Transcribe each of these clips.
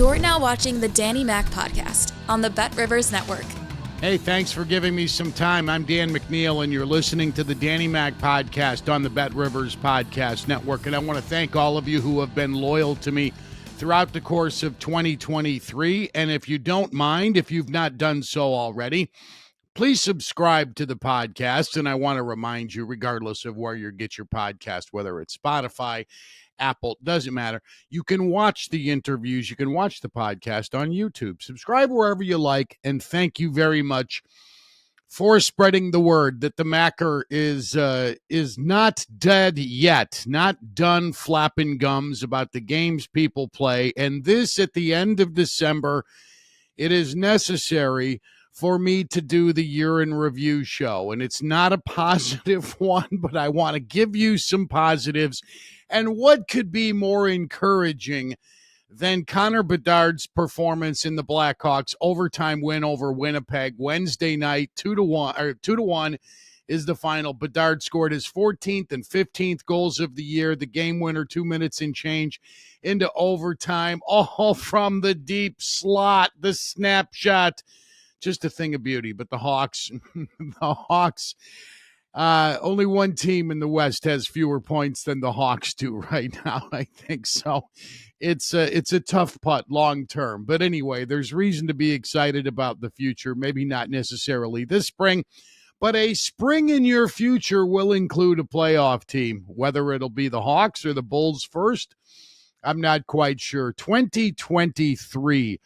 You're now watching the Danny Mac Podcast on the Bet Rivers Network. Hey, thanks for giving me some time. I'm Dan McNeil, and you're listening to the Danny Mac Podcast on the Bet Rivers Podcast Network. And I want to thank all of you who have been loyal to me throughout the course of 2023. And if you don't mind, if you've not done so already, please subscribe to the podcast. And I want to remind you, regardless of where you get your podcast, whether it's Spotify, Apple, doesn't matter. You can watch the interviews. You can watch the podcast on YouTube. Subscribe wherever you like. And thank you very much for spreading the word that the Macker is not dead yet, not done flapping gums about the games people play. And this, at the end of December, it is necessary for me to do the year in review show. And it's not a positive one, but I want to give you some positives. And what could be more encouraging than Connor Bedard's performance in the Blackhawks overtime win over Winnipeg Wednesday night, 2-1 is the final. Bedard scored his 14th and 15th goals of the year, the game winner, 2 minutes and change into overtime, all from the deep slot, the snapshot, just a thing of beauty. But the Hawks, only one team in the West has fewer points than the Hawks do right now, I think. So it's a tough putt long term. But anyway, there's reason to be excited about the future. Maybe not necessarily this spring, but a spring in your future will include a playoff team. Whether it'll be the Hawks or the Bulls first, I'm not quite sure. 2023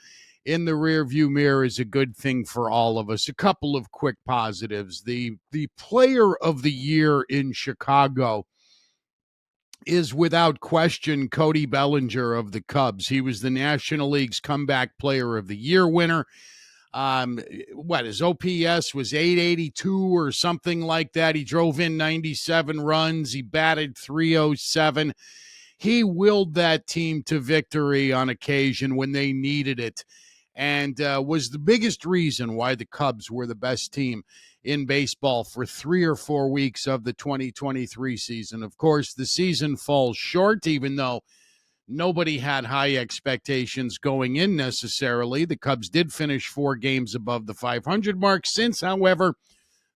in the rearview mirror is a good thing for all of us. A couple of quick positives. The player of the year in Chicago is without question Cody Bellinger of the Cubs. He was the National League's comeback player of the year winner. His OPS was 882 or something like that. He drove in 97 runs. He batted 307. He willed that team to victory on occasion when they needed it, and was the biggest reason why the Cubs were the best team in baseball for 3 or 4 weeks of the 2023 season. Of course, the season falls short, even though nobody had high expectations going in necessarily. The Cubs did finish 4 games above the 500 mark. Since, however,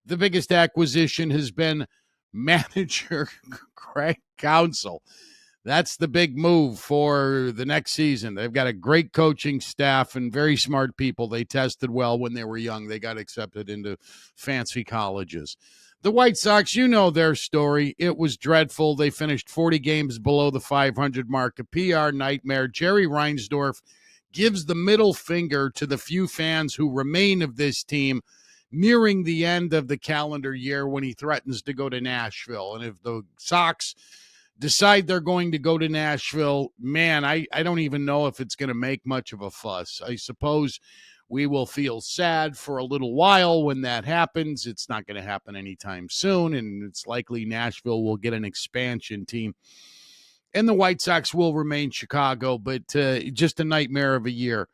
the biggest acquisition has been manager Craig Counsell. That's the big move for the next season. They've got a great coaching staff and very smart people. They tested well when they were young. They got accepted into fancy colleges. The White Sox, you know their story. It was dreadful. They finished 40 games below the 500 mark, a PR nightmare. Jerry Reinsdorf gives the middle finger to the few fans who remain of this team nearing the end of the calendar year when he threatens to go to Nashville. And if the Sox decide they're going to go to Nashville, man, I don't even know if it's going to make much of a fuss. I suppose we will feel sad for a little while when that happens. It's not going to happen anytime soon, and it's likely Nashville will get an expansion team. And the White Sox will remain Chicago, but just a nightmare of a year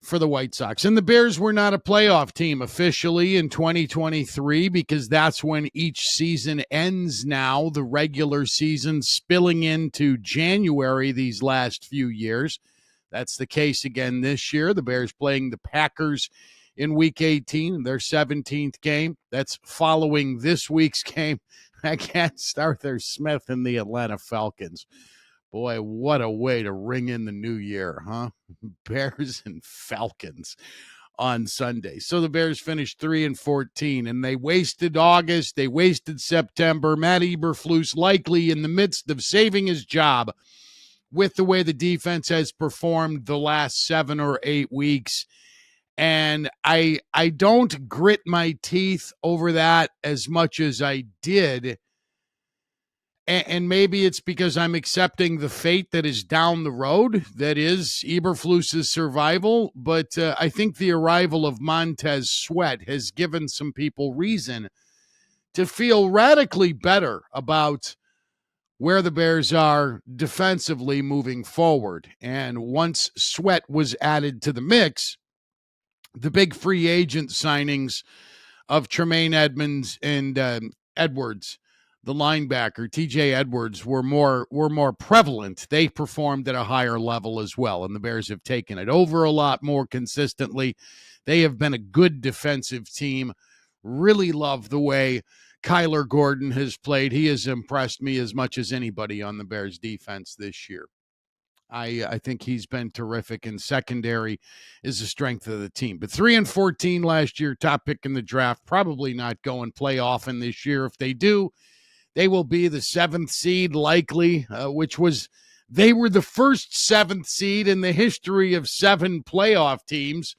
for the White Sox. And the Bears were not a playoff team officially in 2023 because that's when each season ends now, the regular season spilling into January these last few years. That's the case again this year. The Bears playing the Packers in Week 18, their 17th game. That's following this week's game against Arthur Smith and the Atlanta Falcons. Boy, what a way to ring in the new year, huh? Bears and Falcons on Sunday. So the Bears finished 3-14, and they wasted August. They wasted September. Matt Eberflus likely in the midst of saving his job with the way the defense has performed the last 7 or 8 weeks. And I don't grit my teeth over that as much as I did. And maybe it's because I'm accepting the fate that is down the road, that is Eberflus's survival. But I think the arrival of Montez Sweat has given some people reason to feel radically better about where the Bears are defensively moving forward. And once Sweat was added to the mix, the big free agent signings of Tremaine Edmonds and Edwards the linebacker, TJ Edwards, were more prevalent. They performed at a higher level as well, and the Bears have taken it over a lot more consistently. They have been a good defensive team. Really love the way Kyler Gordon has played. He has impressed me as much as anybody on the Bears defense this year. I think he's been terrific, and secondary is the strength of the team. But 3-14 last year, top pick in the draft, probably not going playoff in this year. If they do, they will be the 7th seed likely, they were the first 7th seed in the history of 7 playoff teams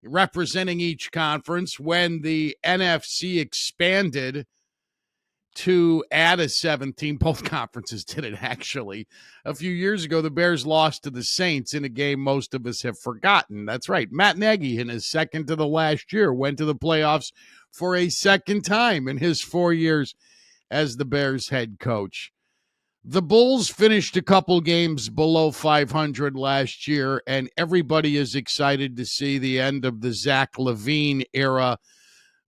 representing each conference when the NFC expanded to add a 7th team. Both conferences did it, actually. A few years ago, the Bears lost to the Saints in a game most of us have forgotten. That's right. Matt Nagy, in his second to the last year, went to the playoffs for a second time in his 4 years as the Bears head coach. The Bulls finished a couple games below 500 last year, and everybody is excited to see the end of the Zach LaVine era.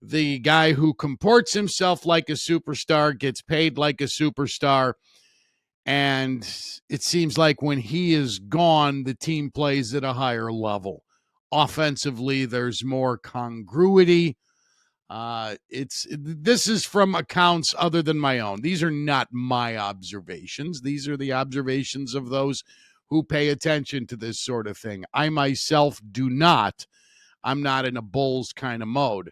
The guy who comports himself like a superstar, gets paid like a superstar, and it seems like when he is gone, the team plays at a higher level. Offensively, there's more congruity. This is from accounts other than my own. These are not my observations. These are the observations of those who pay attention to this sort of thing. I myself do not. I'm not in a Bulls kind of mode.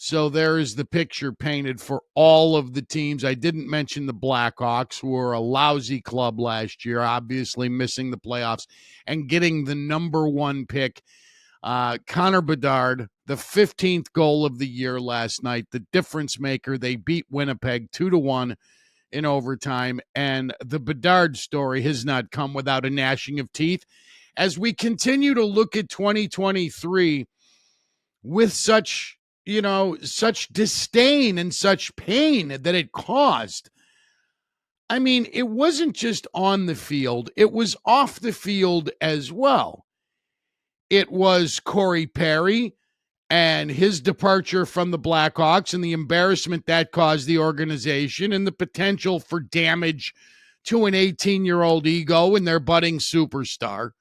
So there is the picture painted for all of the teams. I didn't mention the Blackhawks, who were a lousy club last year, obviously missing the playoffs and getting the number 1 pick. Connor Bedard, the 15th goal of the year last night, the difference maker. They beat Winnipeg 2-1 in overtime. And the Bedard story has not come without a gnashing of teeth. As we continue to look at 2023 with such disdain and such pain that it caused. I mean, it wasn't just on the field, it was off the field as well. It was Corey Perry and his departure from the Blackhawks and the embarrassment that caused the organization and the potential for damage to an 18-year-old ego and their budding superstar.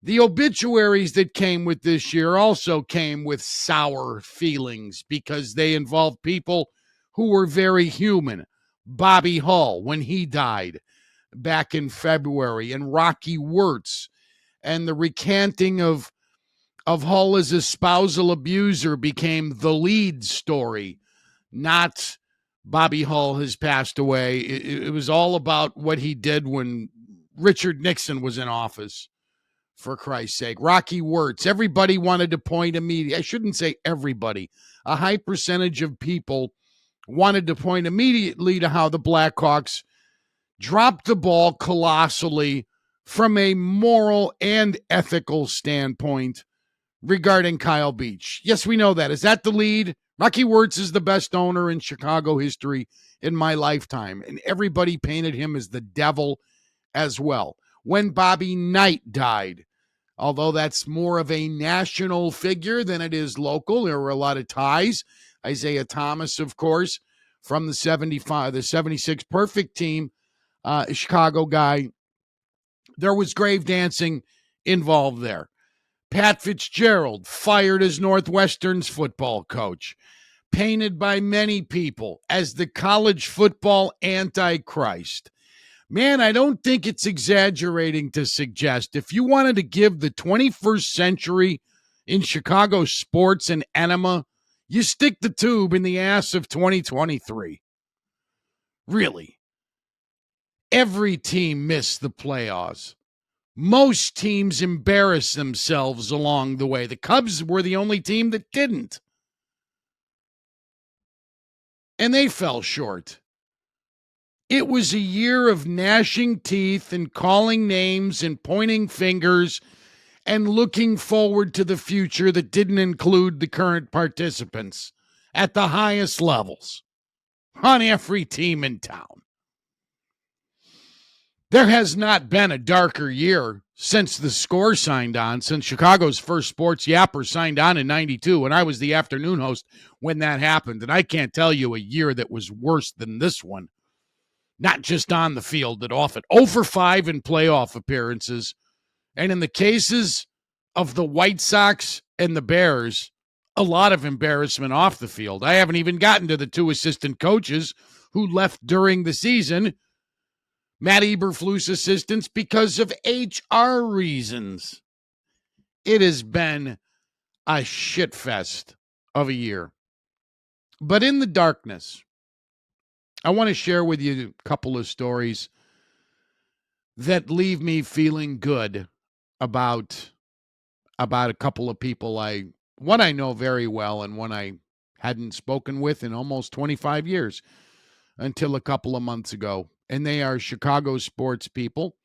The obituaries that came with this year also came with sour feelings because they involved people who were very human. Bobby Hull, when he died back in February, and Rocky Wirtz, and the recanting of Hull as a spousal abuser became the lead story, not Bobby Hull has passed away. It was all about what he did when Richard Nixon was in office. For Christ's sake, Rocky Wirtz, everybody wanted to point immediately. I shouldn't say everybody. A high percentage of people wanted to point immediately to how the Blackhawks dropped the ball colossally from a moral and ethical standpoint regarding Kyle Beach. Yes, we know that. Is that the lead? Rocky Wirtz is the best owner in Chicago history in my lifetime, and everybody painted him as the devil as well. When Bobby Knight died, although that's more of a national figure than it is local, there were a lot of ties. Isaiah Thomas, of course, from the 76 perfect team, Chicago guy. There was grave dancing involved there. Pat Fitzgerald, fired as Northwestern's football coach, painted by many people as the college football antichrist. Man, I don't think it's exaggerating to suggest if you wanted to give the 21st century in Chicago sports an enema, you stick the tube in the ass of 2023. Really. Every team missed the playoffs. Most teams embarrassed themselves along the way. The Cubs were the only team that didn't. And they fell short. It was a year of gnashing teeth and calling names and pointing fingers and looking forward to the future that didn't include the current participants at the highest levels on every team in town. There has not been a darker year since the Score signed on, since Chicago's first sports yapper signed on in 92, and I was the afternoon host when that happened. And I can't tell you a year that was worse than this one. Not just on the field, but off it. 0 for 5 in playoff appearances. And in the cases of the White Sox and the Bears, a lot of embarrassment off the field. I haven't even gotten to the two assistant coaches who left during the season. Matt Eberflus assistants because of HR reasons. It has been a shitfest of a year. But in the darkness, I want to share with you a couple of stories that leave me feeling good about a couple of people one I know very well and one I hadn't spoken with in almost 25 years until a couple of months ago. And they are Chicago sports people.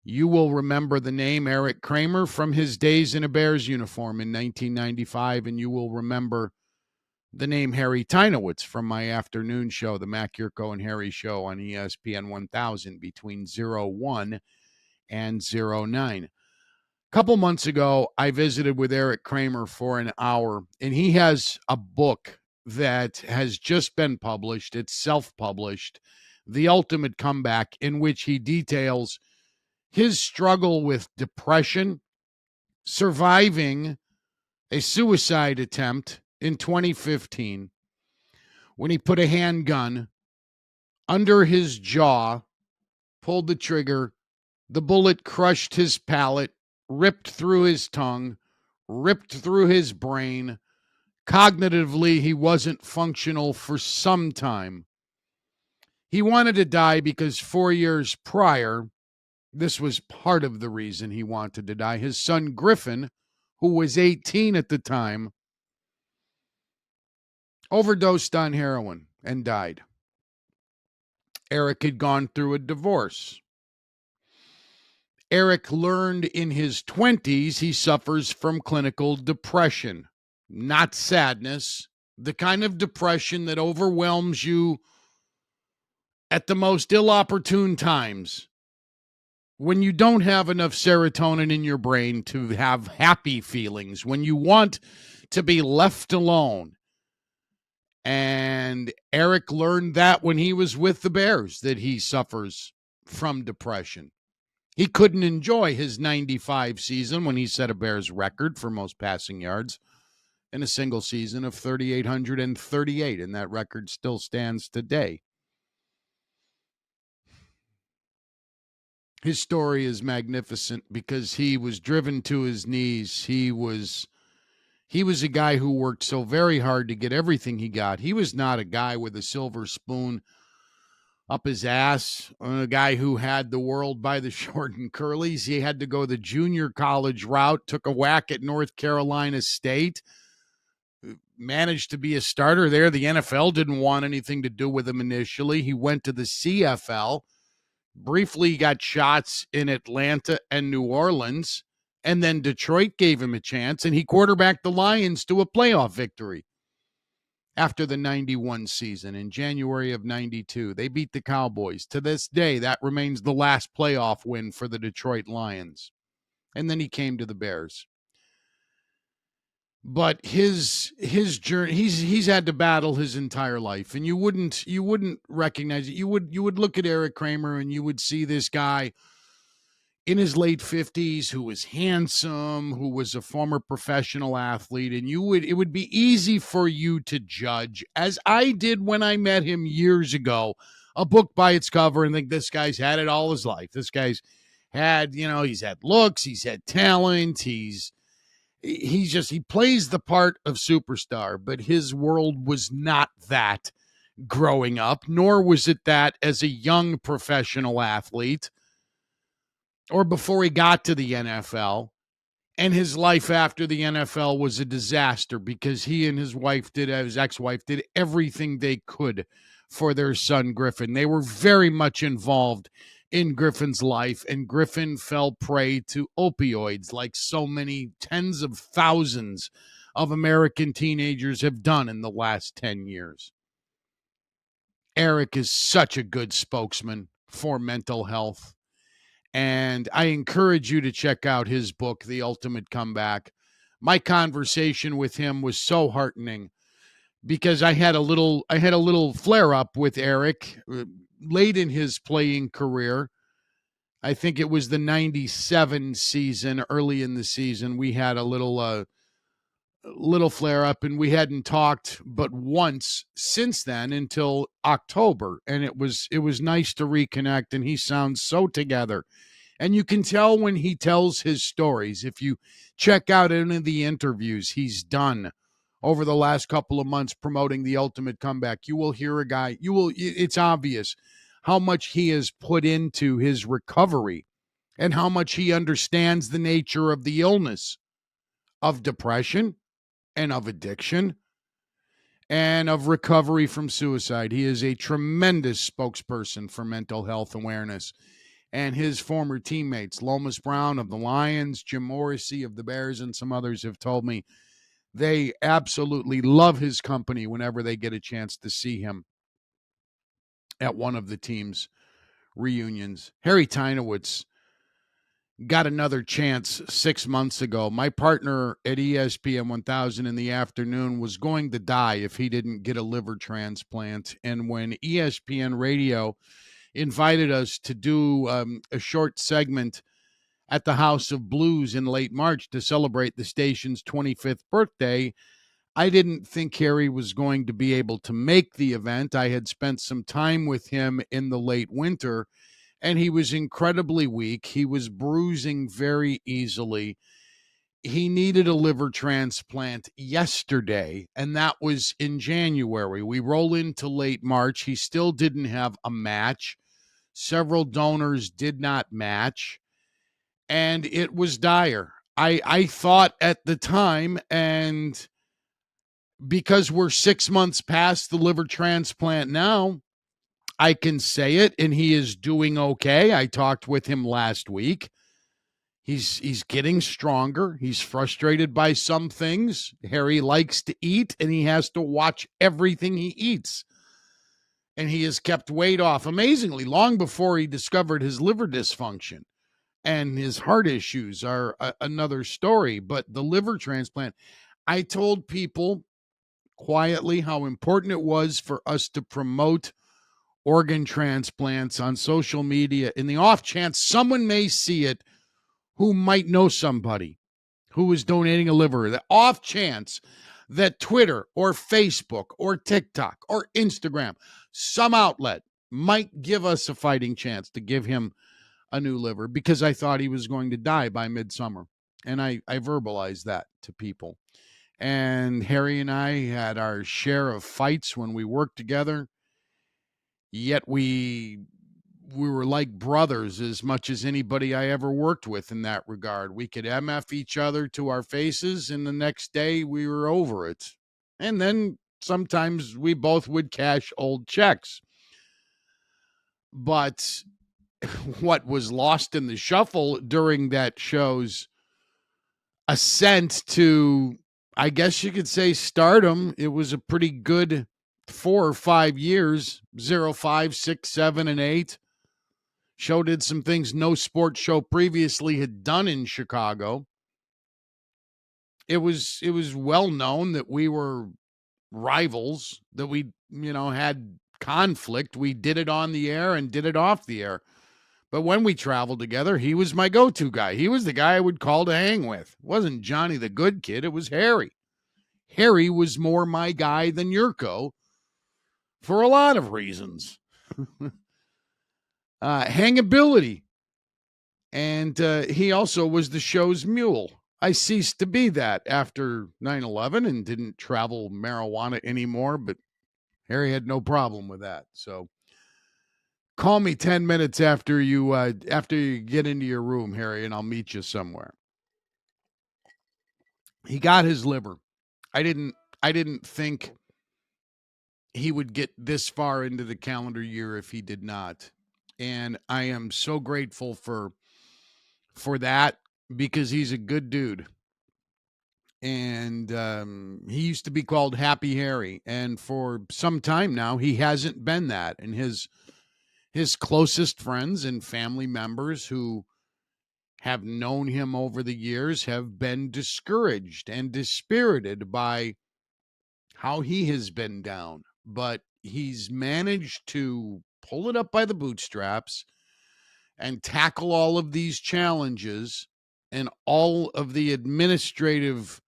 You will remember the name Eric Kramer from his days in a Bears uniform in 1995, and you will remember the name Harry Tynowitz from my afternoon show, the Mac Yurko and Harry Show on ESPN 1000 between 01 and 09. A couple months ago, I visited with Eric Kramer for an hour, and he has a book that has just been published. It's self-published, The Ultimate Comeback, in which he details his struggle with depression, surviving a suicide attempt in 2015 when he put a handgun under his jaw, pulled the trigger, the bullet crushed his palate, ripped through his tongue, ripped through his brain. Cognitively, he wasn't functional for some time. He wanted to die because 4 years prior, this was part of the reason he wanted to die. His son Griffin, who was 18 at the time, overdosed on heroin and died. Eric had gone through a divorce. Eric learned in his 20s he suffers from clinical depression, not sadness, the kind of depression that overwhelms you at the most inopportune times when you don't have enough serotonin in your brain to have happy feelings, when you want to be left alone. And Eric learned that when he was with the Bears, that he suffers from depression. He couldn't enjoy his 95 season when he set a Bears record for most passing yards in a single season of 3,838, and that record still stands today. His story is magnificent because he was driven to his knees. He was a guy who worked so very hard to get everything he got. He was not a guy with a silver spoon up his ass, a guy who had the world by the short and curlies. He had to go the junior college route, took a whack at North Carolina State, managed to be a starter there. The NFL didn't want anything to do with him initially. He went to the CFL, briefly got shots in Atlanta and New Orleans, and then Detroit gave him a chance, and he quarterbacked the Lions to a playoff victory. After the 91 season, in January of 92, they beat the Cowboys. To this day, that remains the last playoff win for the Detroit Lions. And then he came to the Bears. But his journey, he's had to battle his entire life, and you wouldn't recognize it. You would look at Eric Kramer and you would see this guy in his late 50s who was handsome, who was a former professional athlete, and it would be easy for you to judge, as I did when I met him years ago, a book by its cover and think this guy's had it all his life. This guy's had, he's had looks, he's had talent, he plays the part of superstar, but his world was not that growing up, nor was it that as a young professional athlete or before he got to the NFL. And his life after the NFL was a disaster because he and his ex-wife did everything they could for their son Griffin. They were very much involved in Griffin's life, and Griffin fell prey to opioids like so many tens of thousands of American teenagers have done in the last 10 years. Eric is such a good spokesman for mental health. And I encourage you to check out his book, The Ultimate Comeback. My conversation with him was so heartening because I had a little flare up with Eric late in his playing career. I think it was the 97 season, early in the season. We had a little flare up, and we hadn't talked but once since then until October, and it was nice to reconnect. And he sounds so together, and you can tell when he tells his stories. If you check out any of the interviews he's done over the last couple of months promoting The Ultimate Comeback, you will hear a guy, it's obvious how much he has put into his recovery and how much he understands the nature of the illness, of depression and of addiction and of recovery from suicide. He is a tremendous spokesperson for mental health awareness. And his former teammates, Lomas Brown of the Lions, Jim Morrissey of the Bears, and some others have told me they absolutely love his company whenever they get a chance to see him at one of the team's reunions. Harry Teinowitz got another chance 6 months ago. My partner at ESPN 1000 in the afternoon was going to die if he didn't get a liver transplant. And when ESPN Radio invited us to do a short segment at the House of Blues in late March to celebrate the station's 25th birthday, I didn't think Harry was going to be able to make the event. I had spent some time with him in the late winter, and he was incredibly weak. He was bruising very easily. He needed a liver transplant yesterday, and that was in January. We roll into late March. He still didn't have a match. Several donors did not match, and it was dire. I thought at the time, and because we're 6 months past the liver transplant now, I can say it, and he is doing okay. I talked with him last week. He's getting stronger. He's frustrated by some things. Harry likes to eat, and he has to watch everything he eats. And he has kept weight off amazingly long before he discovered his liver dysfunction. And his heart issues are another story. But the liver transplant, I told people quietly how important it was for us to promote organ transplants on social media in the off chance someone may see it who might know somebody who is donating a liver. The off chance that Twitter or Facebook or TikTok or Instagram, some outlet, might give us a fighting chance to give him a new liver, because I thought he was going to die by midsummer. And I verbalized that to people. And Harry and I had our share of fights when we worked together. Yet we were like brothers as much as anybody I ever worked with in that regard. We could MF each other to our faces, and the next day we were over it. And then sometimes we both would cash old checks. But what was lost in the shuffle during that show's ascent to, I guess you could say, stardom, it was a pretty good 4 or 5 years, 0, 5, 6, 7, and 8. Show did some things no sports show previously had done in Chicago. It was well known that we were rivals, that we, had conflict. We did it on the air and did it off the air. But when we traveled together, he was my go-to guy. He was the guy I would call to hang with. It wasn't Johnny the good kid. It was Harry. Harry was more my guy than Yurko for a lot of reasons. Hangability. And he also was the show's mule. I ceased to be that after 9/11 and didn't travel marijuana anymore, but Harry had no problem with that. So call me 10 minutes after you get into your room, Harry, and I'll meet you somewhere. He got his liver. I didn't think he would get this far into the calendar year if he did not. And I am so grateful for that, because he's a good dude. And he used to be called Happy Harry, and for some time now he hasn't been that. And his His closest friends and family members who have known him over the years have been discouraged and dispirited by how he has been down. But he's managed to pull it up by the bootstraps and tackle all of these challenges and all of the administrative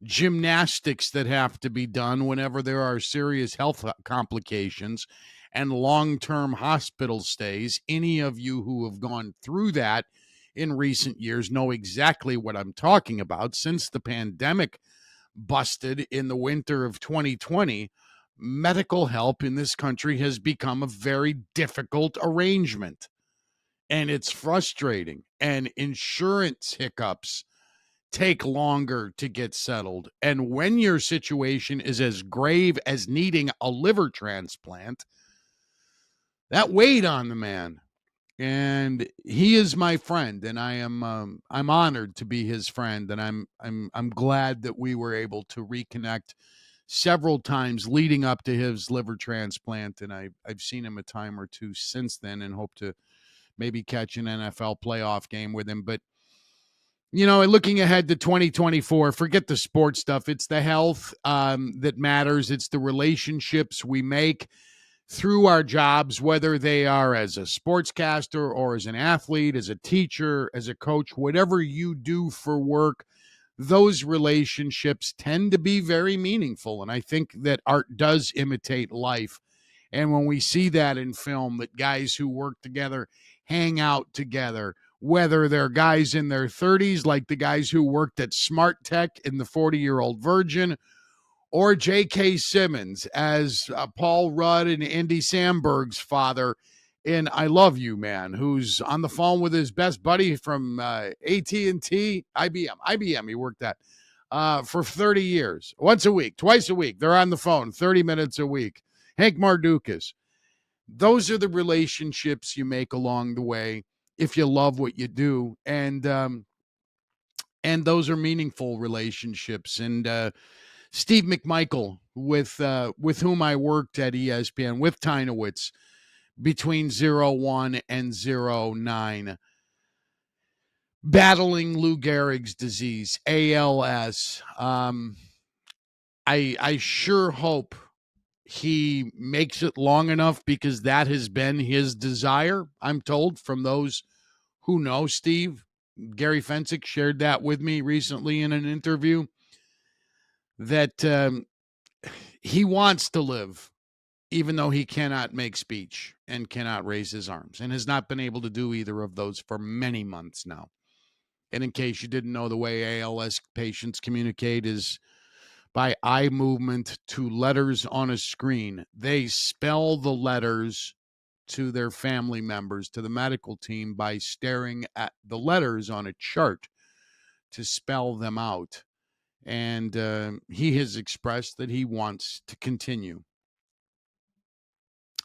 gymnastics that have to be done whenever there are serious health complications and long-term hospital stays. Any of you who have gone through that in recent years know exactly what I'm talking about. Since the pandemic busted in the winter of 2020, medical help in this country has become a very difficult arrangement, and it's frustrating, and insurance hiccups take longer to get settled. And when your situation is as grave as needing a liver transplant, that weighed on the man. And he is my friend, and I'm honored to be his friend, and I'm glad that we were able to reconnect several times leading up to his liver transplant, and I've seen him a time or two since then, and hope to maybe catch an NFL playoff game with him. But looking ahead to 2024, forget the sports stuff. It's the health that matters. It's the relationships we make through our jobs, whether they are as a sportscaster or as an athlete, as a teacher, as a coach, whatever you do for work, those relationships tend to be very meaningful. And I think that art does imitate life. And when we see that in film, that guys who work together hang out together, whether they're guys in their 30s, like the guys who worked at Smart Tech in The 40-Year-Old Virgin, or J.K. Simmons as Paul Rudd and Andy Samberg's father in I Love You, Man, who's on the phone with his best buddy from AT&T, IBM he worked at for 30 years. Once a week, twice a week, they're on the phone, 30 minutes a week. Hank Mardukas. Those are the relationships you make along the way if you love what you do. And those are meaningful relationships. And Steve McMichael, with whom I worked at ESPN, with Tynowitz, between 01 and 09, battling Lou Gehrig's disease, ALS. I sure hope he makes it long enough, because that has been his desire, I'm told, from those who know Steve. Gary Fensick shared that with me recently in an interview, that he wants to live, even though he cannot make speech and cannot raise his arms, and has not been able to do either of those for many months now. And in case you didn't know, the way ALS patients communicate is by eye movement to letters on a screen. They spell the letters to their family members, to the medical team, by staring at the letters on a chart to spell them out. And he has expressed that he wants to continue.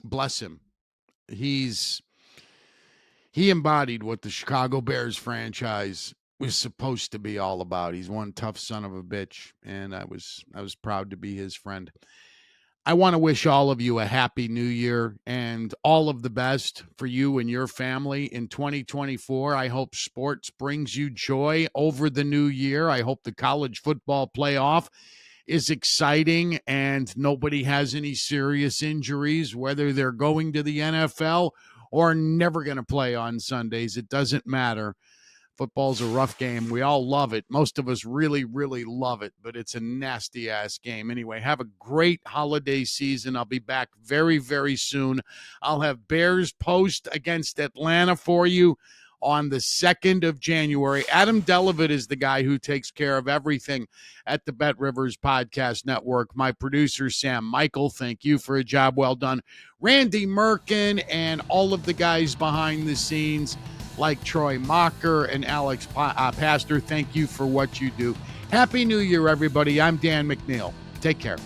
Bless him. He embodied what the Chicago Bears franchise was supposed to be all about. He's one tough son of a bitch, and I was proud to be his friend. I want to wish all of you a happy new year and all of the best for you and your family in 2024. I hope sports brings you joy over the new year. I hope the college football playoff is exciting and nobody has any serious injuries, whether they're going to the NFL or never going to play on Sundays. It doesn't matter. Football's a rough game. We all love it. Most of us really, really love it, but it's a nasty-ass game. Anyway, have a great holiday season. I'll be back very, very soon. I'll have Bears post against Atlanta for you on the 2nd of January. Adam Delavitt is the guy who takes care of everything at the Bet Rivers Podcast Network. My producer, Sam Michael, thank you for a job well done. Randy Merkin and all of the guys behind the scenes, like Troy Mocker and Alex Pastor, thank you for what you do. Happy New Year, everybody. I'm Dan McNeil. Take care.